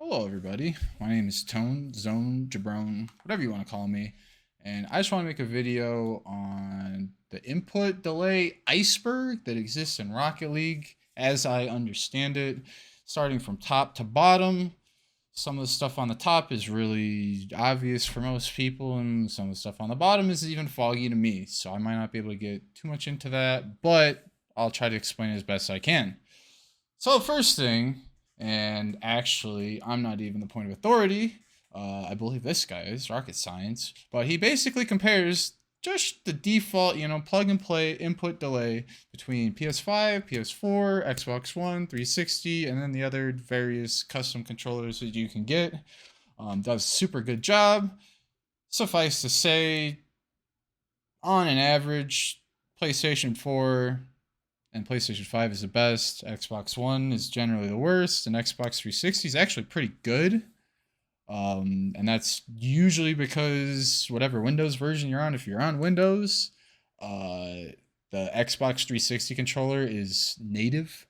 Hello, everybody. My name is Tone, Zone, Jabron, whatever you want to call me. And I just want to make a video on the input delay iceberg that exists in Rocket League as I understand it, starting from top to bottom. Some of the stuff on the top is really obvious for most people, and some of the stuff on the bottom is even foggy to me. So I might not be able to get too much into that, but I'll try to explain it as best I can. So, the first thing, and actually, I'm not even the point of authority. I believe this guy is rocket science, but he basically compares just the default, plug and play input delay between PS5, PS4, Xbox One, 360, and then the other various custom controllers that you can get. Does a super good job. Suffice to say, on an average, PlayStation 4 and PlayStation 5 is the best. Xbox One is generally the worst, and Xbox 360 is actually pretty good. And that's usually because whatever Windows version you're on, if you're on Windows, the Xbox 360 controller is native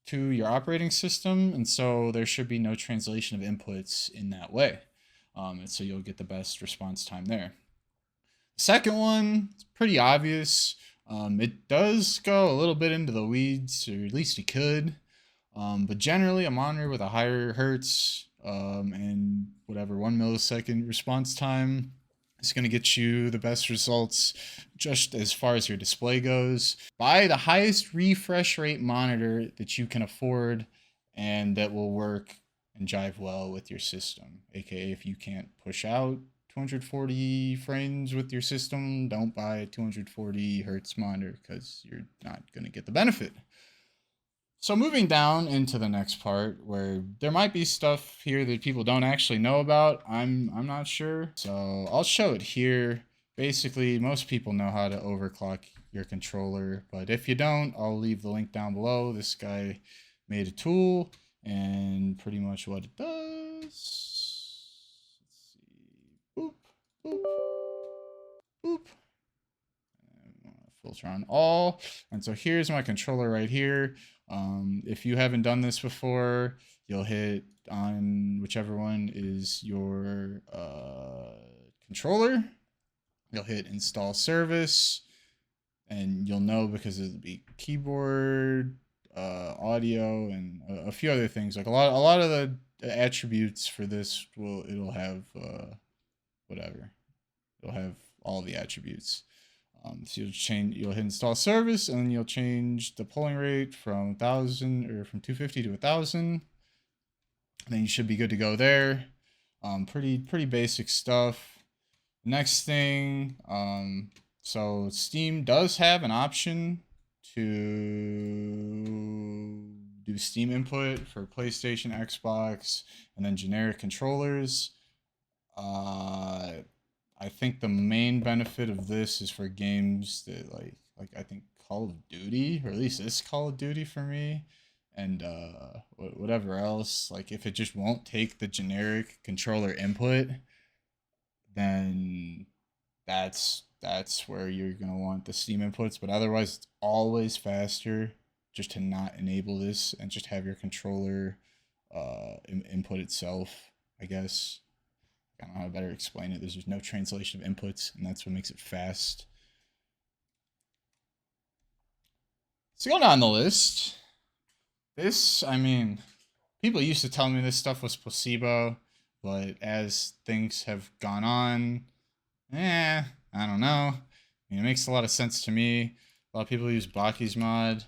to your operating system, and so there should be no translation of inputs in that way. And so you'll get the best response time there. The second one, it's pretty obvious. It does go a little bit into the weeds, or at least it could. But generally, a monitor with a higher hertz and whatever 1 millisecond response time is going to get you the best results just as far as your display goes. Buy the highest refresh rate monitor that you can afford and that will work and jive well with your system. AKA, if you can't push out 240 frames with your system, don't buy a 240 hertz monitor because you're not going to get the benefit. So moving down into the next part where there might be stuff here that people don't actually know about, I'm not sure. So I'll show it here. Basically, most people know how to overclock your controller, but if you don't, I'll leave the link down below. This guy made a tool and pretty much what it does. Let's see. Boop, boop, boop. Filter on all. And so here's my controller right here. If you haven't done this before, you'll hit on whichever one is your controller. You'll hit install service, and you'll know because it'll be keyboard, audio, and a few other things. Like a lot of the attributes for this it'll have whatever. It'll have all the attributes. So you'll hit install service, and then you'll change the polling rate from 1,000 or from 250 to 1,000. And then you should be good to go there. Pretty basic stuff. Next thing, so Steam does have an option to do Steam input for PlayStation, Xbox, and then generic controllers. I think the main benefit of this is for games that like I think Call of Duty, or at least this Call of Duty for me, and whatever else. Like if it just won't take the generic controller input, then that's where you're gonna want the Steam inputs. But otherwise, it's always faster just to not enable this and just have your controller input itself, I guess. I don't know how to better explain it. There's just no translation of inputs, and that's what makes it fast. So going down the list, people used to tell me this stuff was placebo, but as things have gone on, I don't know. It makes a lot of sense to me. A lot of people use Bakkemod,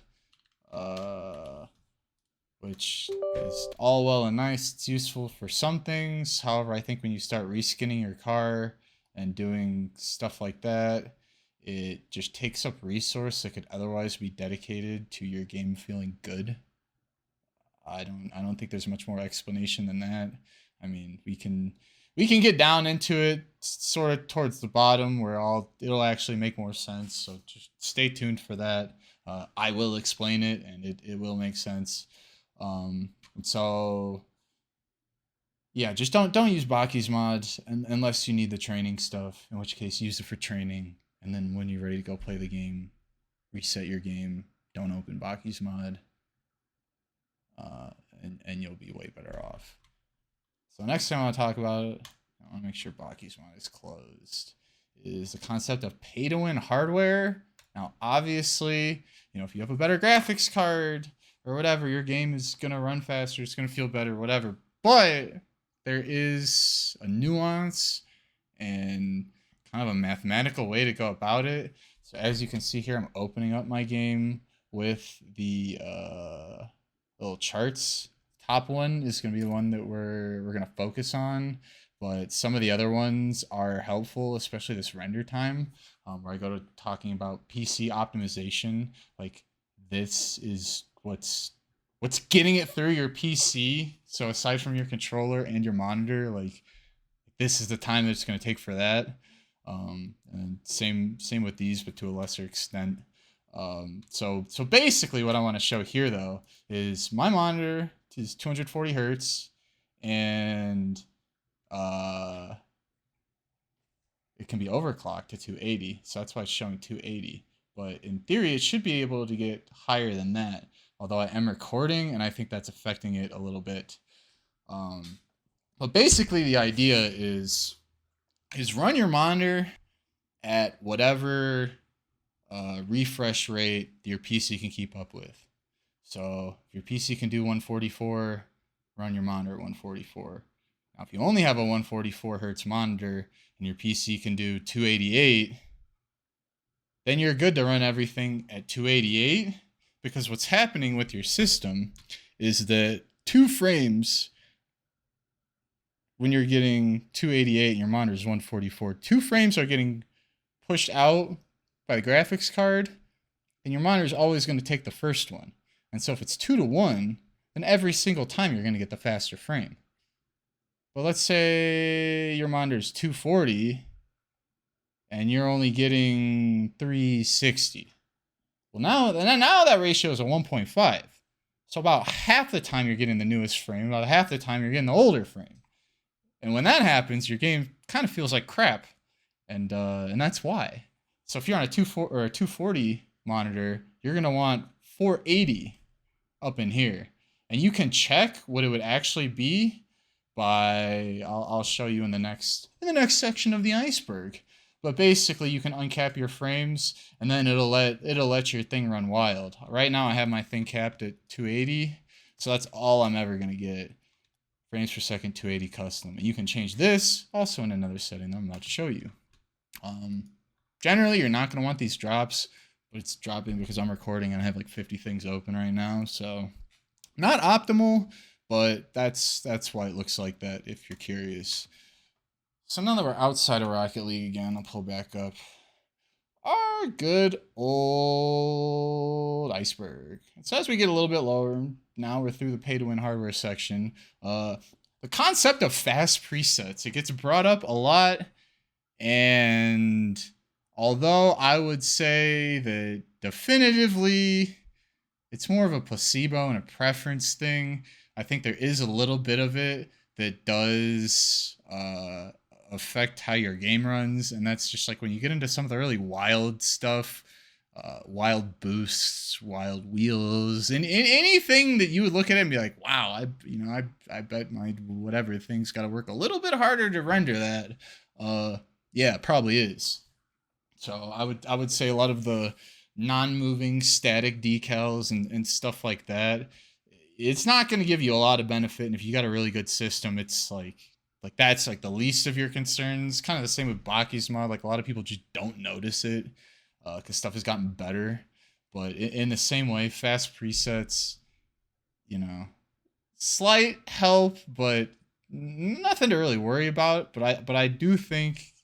which is all well and nice. It's useful for some things. However, I think when you start reskinning your car and doing stuff like that, it just takes up resource that could otherwise be dedicated to your game feeling good. I don't think there's much more explanation than that. I mean, we can get down into it sort of towards the bottom where it'll actually make more sense. So just stay tuned for that. I will explain it, and it will make sense. And so yeah, just don't use Bakkemod unless you need the training stuff, in which case use it for training, and then when you're ready to go play the game, reset your game, don't open Bakkemod, and you'll be way better off. So next thing I want to talk about, I want to make sure Bakkemod is closed, is the concept of pay-to-win hardware. Now, obviously, you know, if you have a better graphics card or whatever, your game is going to run faster, it's going to feel better, whatever. But there is a nuance and kind of a mathematical way to go about it. So as you can see here, I'm opening up my game with the little charts. Top one is going to be the one that we're going to focus on, but some of the other ones are helpful, especially this render time, where I go to talking about PC optimization. Like, this is what's getting it through your PC. So aside from your controller and your monitor, like, this is the time that it's going to take for that. And same with these, but to a lesser extent. So basically what I want to show here though is my monitor is 240 hertz, and it can be overclocked to 280. So that's why it's showing 280. But in theory, it should be able to get higher than that. Although I am recording, and I think that's affecting it a little bit. But basically, the idea is run your monitor at whatever refresh rate your PC can keep up with. So if your PC can do 144, run your monitor at 144. Now, if you only have a 144 hertz monitor and your PC can do 288, then you're good to run everything at 288, because what's happening with your system is that 2 frames, when you're getting 288 and your monitor is 144, 2 frames are getting pushed out by the graphics card, and your monitor is always going to take the first one. And so if it's 2 to 1, then every single time you're going to get the faster frame. But let's say your monitor is 240 and you're only getting 360. Well, now that ratio is a 1.5. So about half the time you're getting the newest frame, about half the time you're getting the older frame. And when that happens, your game kind of feels like crap. And that's why. So if you're on a 240 monitor, you're going to want 480 up in here. And you can check what it would actually be by, I'll show you in the next section of the iceberg. But basically, you can uncap your frames, and then it'll let your thing run wild. Right now, I have my thing capped at 280, so that's all I'm ever gonna get. Frames per second, 280 custom. And you can change this also in another setting that I'm about to show you. Generally, you're not gonna want these drops, but it's dropping because I'm recording and I have like 50 things open right now, so not optimal, but that's why it looks like that if you're curious. So now that we're outside of Rocket League again, I'll pull back up our good old Iceberg. So as we get a little bit lower, now we're through the pay-to-win hardware section. The concept of fast presets, it gets brought up a lot, and although I would say that definitively it's more of a placebo and a preference thing, I think there is a little bit of it that does affect how your game runs. And that's just like when you get into some of the really wild stuff, wild boosts, wild wheels, and anything that you would look at it and be like, wow, I bet my whatever thing's got to work a little bit harder to render that. Yeah, it probably is. So I would say a lot of the non-moving static decals and stuff like that, it's not going to give you a lot of benefit. And if you got a really good system, it's like that's like the least of your concerns. Kind of the same with Bakkemod. Like, a lot of people just don't notice it because stuff has gotten better. But in the same way, fast presets, you know, slight help, but nothing to really worry about. But I do think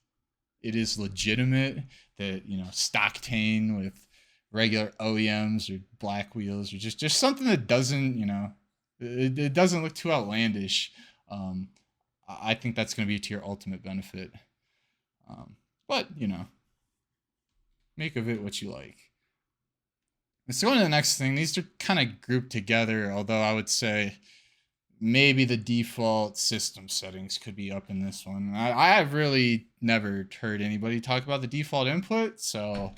it is legitimate that, you know, Stocktane with regular OEMs or black wheels or just something that doesn't, you know, it doesn't look too outlandish. I think that's going to be to your ultimate benefit. But, you know, make of it what you like. Let's go on to the next thing. These are kind of grouped together, although I would say maybe the default system settings could be up in this one. I have really never heard anybody talk about the default input, so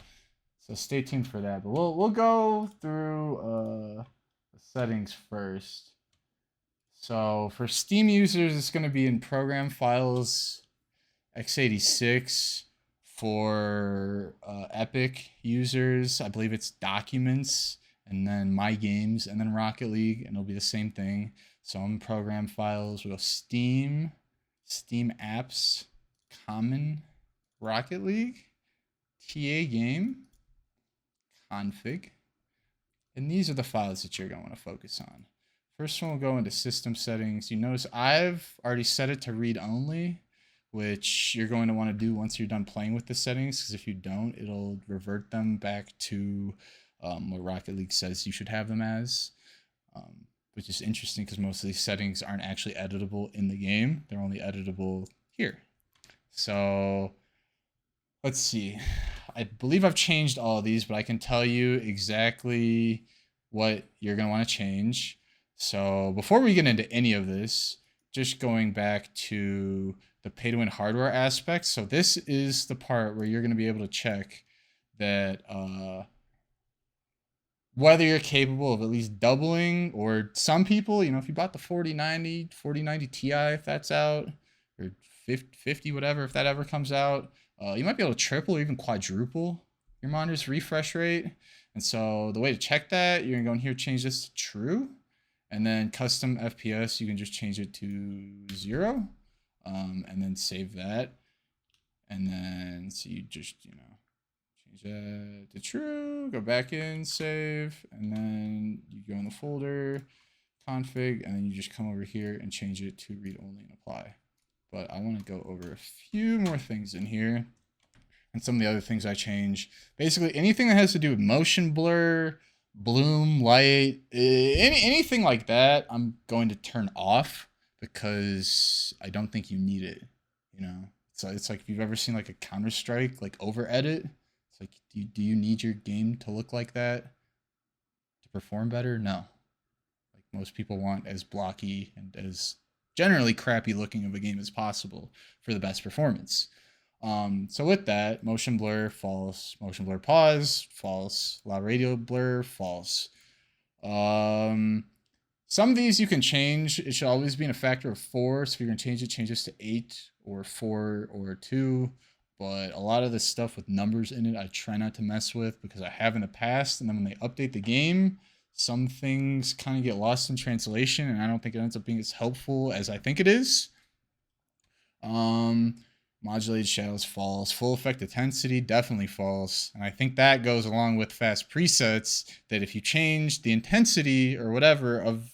stay tuned for that. But we'll go through the settings first. So for Steam users, it's going to be in program files x86. For Epic users, I believe it's documents, and then my games, and then Rocket League, and it'll be the same thing. So in program files, we'll go Steam apps, common, Rocket League, TA game, config, and these are the files that you're going to want to focus on. First one will go into system settings. You notice I've already set it to read only, which you're going to want to do once you're done playing with the settings, because if you don't, it'll revert them back to what Rocket League says you should have them as, which is interesting because most of these settings aren't actually editable in the game. They're only editable here. So let's see. I believe I've changed all of these, but I can tell you exactly what you're going to want to change. So before we get into any of this, just going back to the pay to win hardware aspect. So this is the part where you're going to be able to check that whether you're capable of at least doubling, or some people, you know, if you bought the 4090 Ti, if that's out, or 50, whatever, if that ever comes out, you might be able to triple or even quadruple your monitor's refresh rate. And so the way to check that, you're going to go in here, change this to true, and then custom FPS, you can just change it to 0, and then save that. And then, so you just, you know, change that to true, go back in, save, and then you go in the folder, config, and then you just come over here and change it to read only and apply. But I want to go over a few more things in here and some of the other things I change. Basically, anything that has to do with motion blur, bloom, light, anything like that, I'm going to turn off because I don't think you need it. You know, so it's like if you've ever seen like a Counter-Strike, like over edit. It's like, do you need your game to look like that to perform better? No. Like most people want as blocky and as generally crappy looking of a game as possible for the best performance. So with that, motion blur, false. Motion blur pause, false. Loud radio blur, false. Some of these you can change. It should always be in a factor of 4. So if you're going to change this to 8 or 4 or 2. But a lot of this stuff with numbers in it, I try not to mess with because I have in the past. And then when they update the game, some things kind of get lost in translation, and I don't think it ends up being as helpful as I think it is. Modulated shadows, false. Full effect intensity, definitely false. And I think that goes along with fast presets, that if you change the intensity or whatever of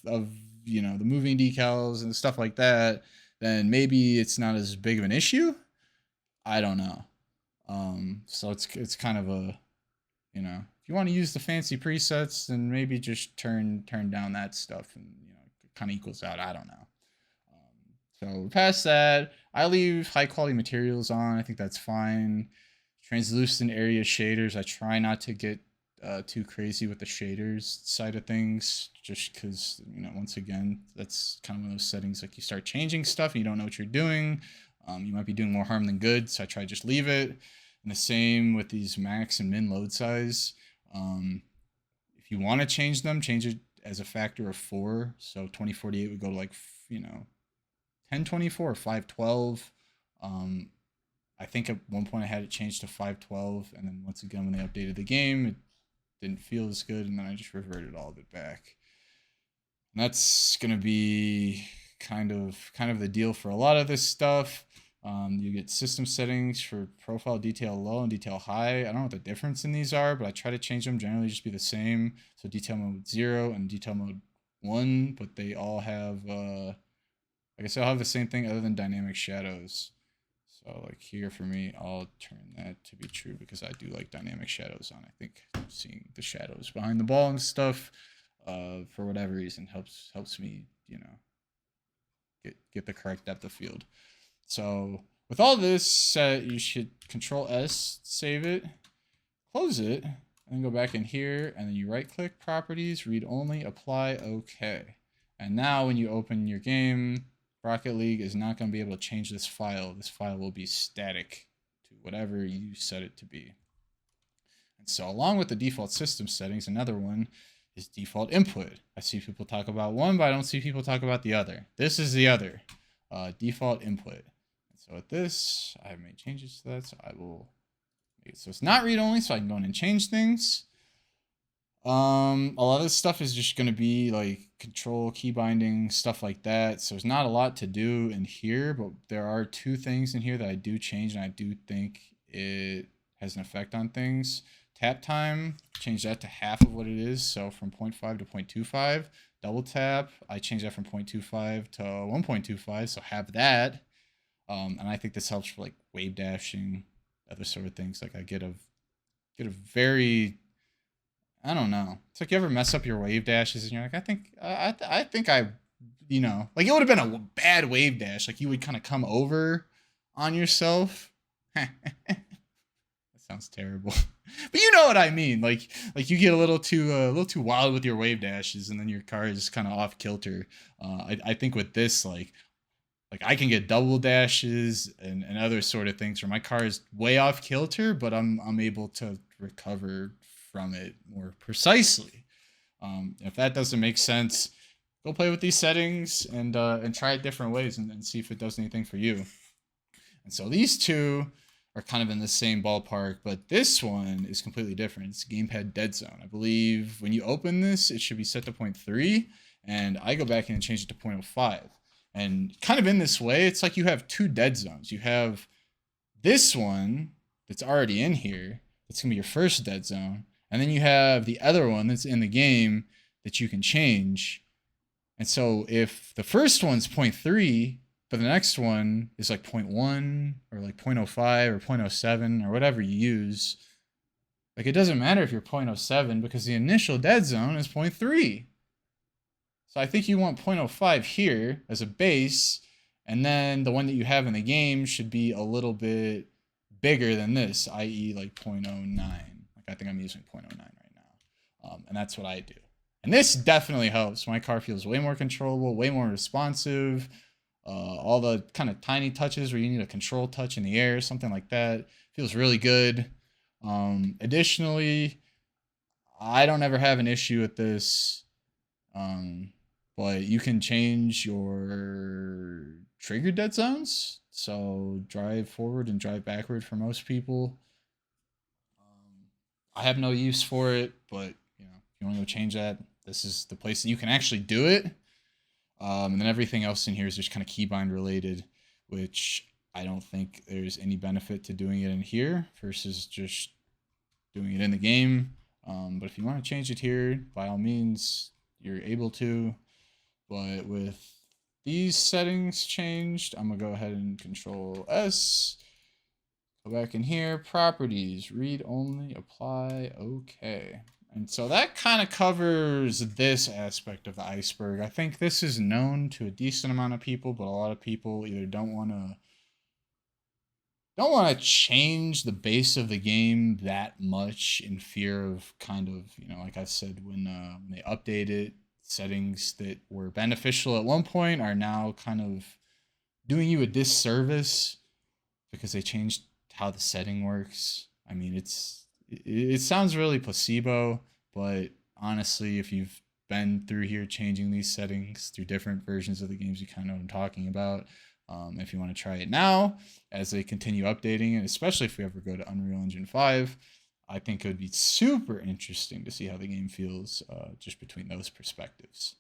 you know, the moving decals and stuff like that, then maybe it's not as big of an issue. I don't know. So it's kind of a, you know, if you want to use the fancy presets, then maybe just turn down that stuff, and you know, it kind of equals out. I don't know. So past that, I leave high quality materials on. I think that's fine. Translucent area shaders, I try not to get too crazy with the shaders side of things, just because, you know, once again, that's kind of one of those settings, like you start changing stuff and you don't know what you're doing. You might be doing more harm than good, so I try to just leave it. And the same with these max and min load size. If you want to change them, change it as a factor of 4. So 2048 would go to like, you know, 1024 or 512. I think at one point I had it changed to 512, and then once again when they updated the game, it didn't feel as good, and then I just reverted all of it back. And that's gonna be kind of the deal for a lot of this stuff. You get system settings for profile detail low and detail high. I don't know what the difference in these are, but I try to change them, generally just be the same. So detail mode 0 and detail mode 1, but they all have I guess I'll have the same thing other than dynamic shadows. So like here for me, I'll turn that to be true because I do like dynamic shadows on. I think seeing the shadows behind the ball and stuff, for whatever reason, helps me, you know, get the correct depth of field. So with all this set, you should Control S, save it, close it, and then go back in here, and then you right click properties, read only, apply, okay. And now when you open your game, Rocket League is not going to be able to change this file. This file will be static to whatever you set it to be. And so along with the default system settings, another one is default input. I see people talk about one, but I don't see people talk about the other. This is the other, default input. And so with this, I have made changes to that, so I will make it so it's not read only, so I can go in and change things. A lot of this stuff is just going to be like control, key binding, stuff like that. So there's not a lot to do in here, but there are two things in here that I do change, and I do think it has an effect on things. Tap time, change that to half of what it is. So from 0.5 to 0.25. Double tap, I change that from 0.25 to 1.25. So have that. And I think this helps for like wave dashing, other sort of things. Like I get a very, I don't know. It's like you ever mess up your wave dashes and you're like, I think I, you know, like it would have been a bad wave dash. Like you would kind of come over on yourself. That sounds terrible, but you know what I mean. Like you get a little too wild with your wave dashes, and then your car is kind of off kilter. I think with this, like I can get double dashes and other sort of things where my car is way off kilter, but I'm able to recover from it more precisely. If that doesn't make sense, go play with these settings and try it different ways and see if it does anything for you. And so these two are kind of in the same ballpark, but this one is completely different. It's gamepad dead zone. I believe when you open this, it should be set to 0.3, and I go back in and change it to 0.05. And kind of in this way, it's like you have two dead zones. You have this one that's already in here. It's going to be your first dead zone. And then you have the other one that's in the game that you can change. And so if the first one's 0.3, but the next one is like 0.1 or like 0.05 or 0.07 or whatever you use, like it doesn't matter if you're 0.07 because the initial dead zone is 0.3. So I think you want 0.05 here as a base, and then the one that you have in the game should be a little bit bigger than this, i.e. like 0.09. Like I think I'm using 0.09 right now. And that's what I do. And this definitely helps. My car feels way more controllable, way more responsive. All the kind of tiny touches where you need a control touch in the air, something like that, feels really good. Additionally, I don't ever have an issue with this. But you can change your trigger dead zones. So drive forward and drive backward for most people. I have no use for it, but you know, if you want to go change that, this is the place that you can actually do it. And then everything else in here is just kind of keybind related, which I don't think there's any benefit to doing it in here versus just doing it in the game. But if you want to change it here, by all means, you're able to. But with these settings changed, I'm going to go ahead and Control S. Go back in here, properties, read only, apply, okay. And so that kind of covers this aspect of the Iceberg. I think this is known to a decent amount of people, but a lot of people either don't want to change the base of the game that much in fear of kind of, you know, like I said, when they update it, settings that were beneficial at one point are now kind of doing you a disservice because they changed how the setting works. I mean, it sounds really placebo, but honestly, if you've been through here changing these settings through different versions of the games, you kind of know what I'm talking about. If you want to try it now as they continue updating it, especially if we ever go to Unreal Engine 5, I think it would be super interesting to see how the game feels just between those perspectives.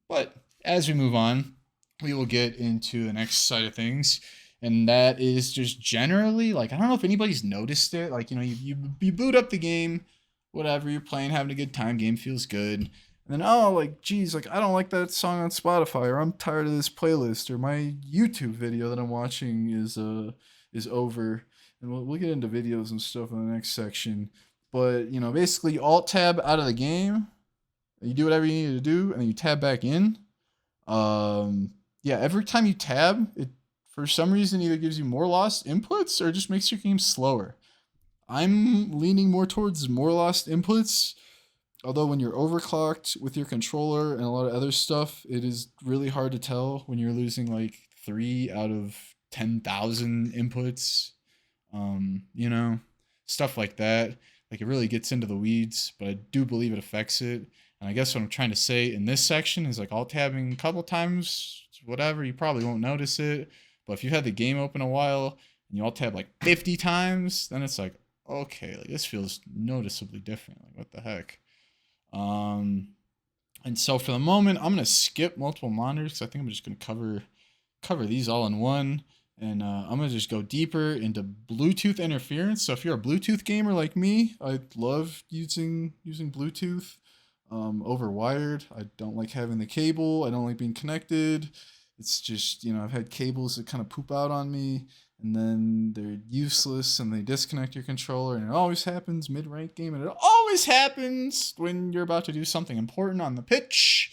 But as we move on, we will get into the next side of things. And that is just generally, like, I don't know if anybody's noticed it. Like, you know, you boot up the game, whatever, you're playing, having a good time, game feels good. And then, oh, like, geez, like, I don't like that song on Spotify, or I'm tired of this playlist, or my YouTube video that I'm watching is over. And we'll get into videos and stuff in the next section. But, you know, basically, you alt-tab out of the game, and you do whatever you need to do, and then you tab back in. Yeah, every time you tab, it, for some reason, either gives you more lost inputs, or just makes your game slower. I'm leaning more towards more lost inputs. Although when you're overclocked with your controller and a lot of other stuff, it is really hard to tell when you're losing like 3 out of 10,000 inputs. You know, stuff like that. Like it really gets into the weeds, but I do believe it affects it. And I guess what I'm trying to say in this section is like alt tabbing a couple times, whatever, you probably won't notice it. But if you had the game open a while and you alt tab like 50 times, then it's like, okay, like this feels noticeably different. Like what the heck? And so for the moment, I'm gonna skip multiple monitors because I think I'm just gonna cover these all in one. And I'm gonna just go deeper into Bluetooth interference. So if you're a Bluetooth gamer like me, I love using Bluetooth over wired. I don't like having the cable. I don't like being connected. It's just, you know, I've had cables that kind of poop out on me, and then they're useless and they disconnect your controller, and it always happens mid-rank game, and it always happens when you're about to do something important on the pitch.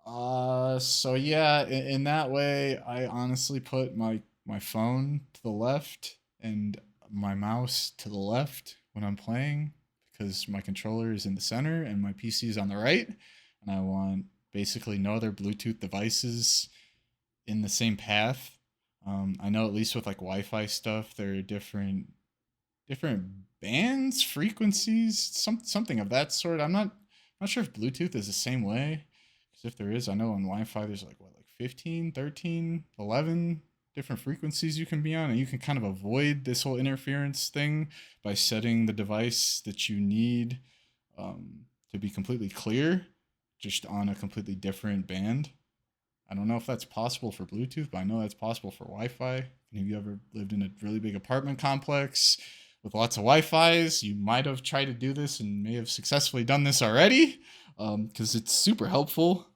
So yeah, in that way, I honestly put my phone to the left and my mouse to the left when I'm playing, because my controller is in the center and my PC is on the right, and I want basically no other Bluetooth devices in the same path. I know at least with like Wi-Fi stuff, there are different bands, frequencies, something of that sort. I'm not sure if Bluetooth is the same way, because if there is, I know on Wi-Fi there's like 15, 13, 11 different frequencies you can be on, and you can kind of avoid this whole interference thing by setting the device that you need to be completely clear, just on a completely different band. I don't know if that's possible for Bluetooth, but I know that's possible for Wi-Fi. And if you ever lived in a really big apartment complex with lots of Wi-Fis, you might have tried to do this and may have successfully done this already, because it's super helpful.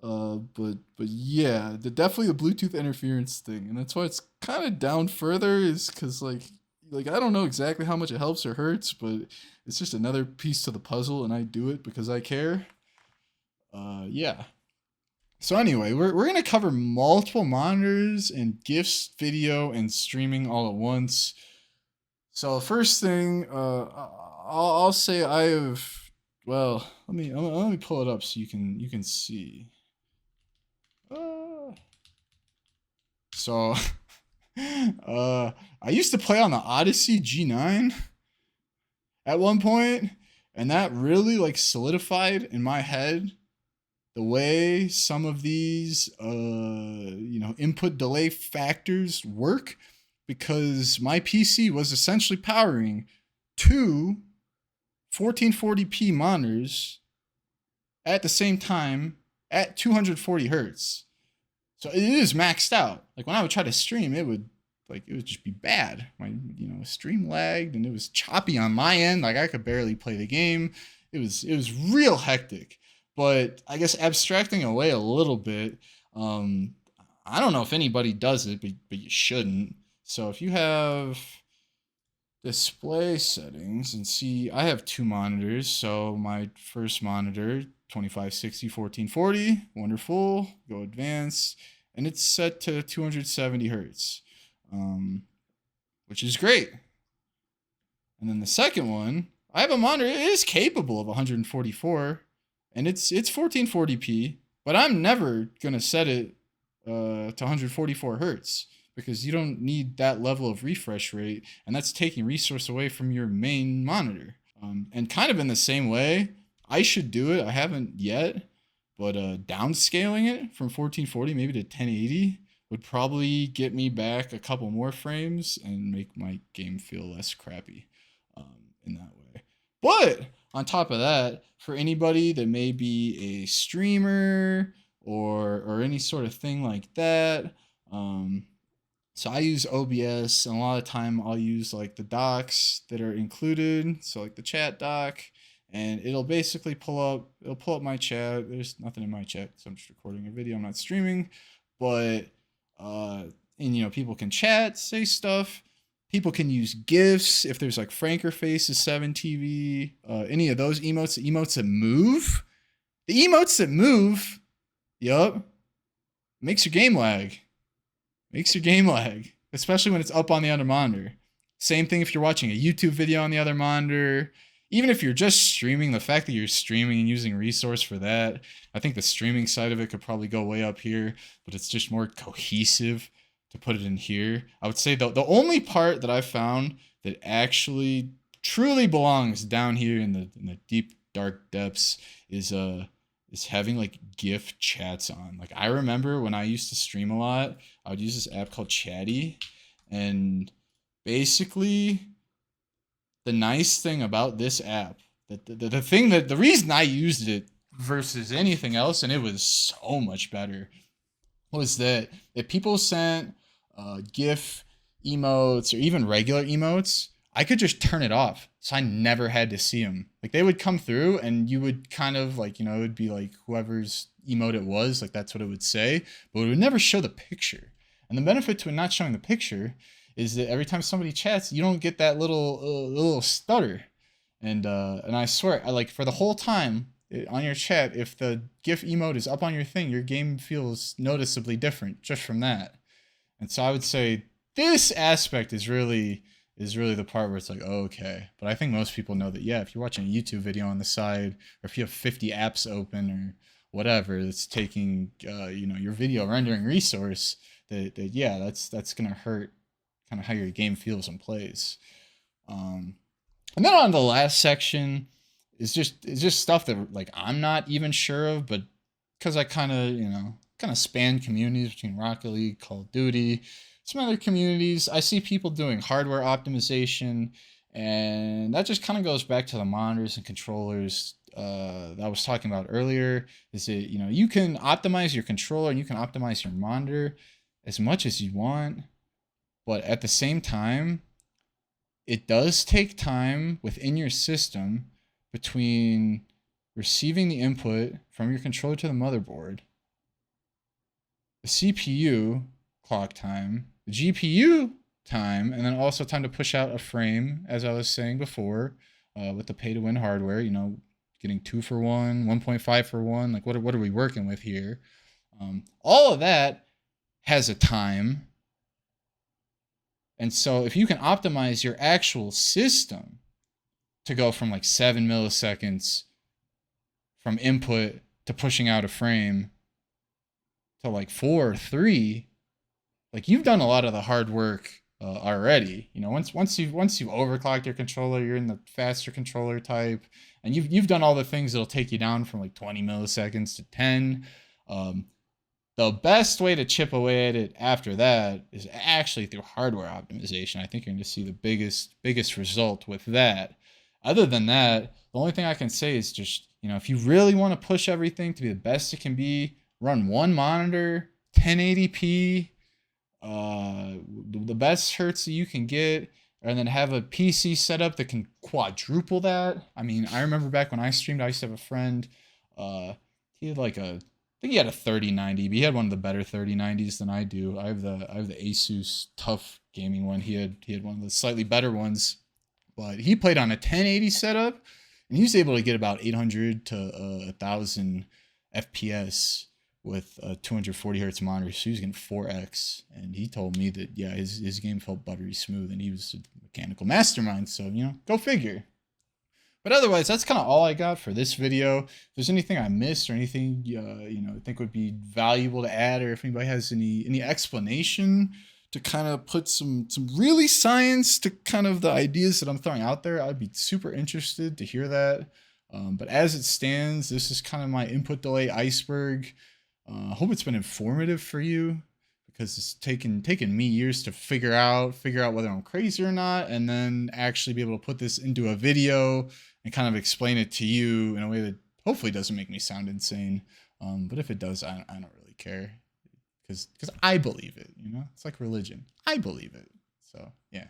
But yeah, definitely the Bluetooth interference thing, and that's why it's kind of down further, is because like I don't know exactly how much it helps or hurts, but it's just another piece to the puzzle, and I do it because I care. Yeah. So anyway, we're gonna cover multiple monitors and GIFs, video, and streaming all at once. So first thing, I'll say I have. Well, let me pull it up so you can see. So, I used to play on the Odyssey G9 at one point, and that really like solidified in my head the way some of these, input delay factors work, because my PC was essentially powering two 1440p monitors at the same time at 240 hertz. So it is maxed out. Like when I would try to stream, it would just be bad. My stream lagged and it was choppy on my end. Like I could barely play the game. It was real hectic. But I guess abstracting away a little bit, I don't know if anybody does it, but you shouldn't. So if you have display settings and see, I have two monitors. So my first monitor, 2560 1440, wonderful. Go advanced, and it's set to 270 hertz, which is great. And then the second one, I have a monitor. It is capable of 144, and it's 1440p, but I'm never gonna set it to 144 hertz, because you don't need that level of refresh rate, and that's taking resource away from your main monitor. And kind of in the same way, I should do it. I haven't yet, but downscaling it from 1440 maybe to 1080 would probably get me back a couple more frames and make my game feel less crappy in that way. But on top of that, for anybody that may be a streamer or any sort of thing like that, so I use OBS, and a lot of time I'll use like the docs that are included, so like the chat doc, and it'll basically pull up my chat. There's nothing in my chat, so I'm just recording a video. I'm not streaming, but people can chat, say stuff. People can use GIFs if there's like Franker Faces 7TV, any of those emotes, the emotes that move. The emotes that move, yup, makes your game lag. Makes your game lag, especially when it's up on the other monitor. Same thing if you're watching a YouTube video on the other monitor. Even if you're just streaming, the fact that you're streaming and using resource for that, I think the streaming side of it could probably go way up here, but it's just more cohesive to put it in here. I would say the only part that I found that actually truly belongs down here in the deep dark depths is having like GIF chats on. Like I remember when I used to stream a lot, I would use this app called Chatty, and basically the nice thing about this app, the thing that the reason I used it versus anything else, and it was so much better, was that if people sent GIF emotes or even regular emotes, I could just turn it off. So I never had to see them. Like they would come through and you would kind of like, it would be like whoever's emote it was, like that's what it would say, but it would never show the picture. And the benefit to it not showing the picture is that every time somebody chats, you don't get that little stutter. And I swear, I like for the whole time on your chat, if the GIF emote is up on your thing, your game feels noticeably different just from that. And so I would say this aspect is really the part where it's like, oh, okay. But I think most people know that, yeah, if you're watching a YouTube video on the side, or if you have 50 apps open or whatever that's taking, your video rendering resource, that yeah, that's going to hurt kind of how your game feels and plays. And then on the last section is just stuff that like I'm not even sure of, but because I kind of span communities between Rocket League, Call of Duty, some other communities, I see people doing hardware optimization, and that just kind of goes back to the monitors and controllers that I was talking about earlier. Is that you can optimize your controller and you can optimize your monitor as much as you want, but at the same time, it does take time within your system between receiving the input from your controller to the motherboard, the CPU clock time, the GPU time, and then also time to push out a frame, as I was saying before, with the pay-to-win hardware, getting 2 for 1, 1.5 for 1, like what are we working with here? All of that has a time. And so if you can optimize your actual system to go from like 7 milliseconds from input to pushing out a frame to like 4 or 3, like you've done a lot of the hard work already. Once you've overclocked your controller, you're in the faster controller type, and you've done all the things that'll take you down from like 20 milliseconds to 10. The best way to chip away at it after that is actually through hardware optimization. I think you're going to see the biggest result with that. Other than that, the only thing I can say is just, if you really want to push everything to be the best it can be, run one monitor, 1080p, the best hertz that you can get, and then have a PC setup that can quadruple that. I mean, I remember back when I streamed, I used to have a friend, he had like I think he had a 3090, but he had one of the better 3090s than I do. I have the Asus Tough gaming one. He had one of the slightly better ones, but he played on a 1080 setup, and he was able to get about 800 to 1000 FPS with a 240 hertz monitor. So he was getting 4x, and he told me that yeah, his game felt buttery smooth, and he was a mechanical mastermind. So go figure. But otherwise, that's kind of all I got for this video. If there's anything I missed or anything I think would be valuable to add, or if anybody has any explanation to kind of put some really science to kind of the ideas that I'm throwing out there, I'd be super interested to hear that. But as it stands, this is kind of my input delay iceberg. I hope it's been informative for you, because it's taken me years to figure out whether I'm crazy or not, and then actually be able to put this into a video and kind of explain it to you in a way that hopefully doesn't make me sound insane. But if it does, I don't really care, because I believe it. It's like religion. I believe it. So yeah.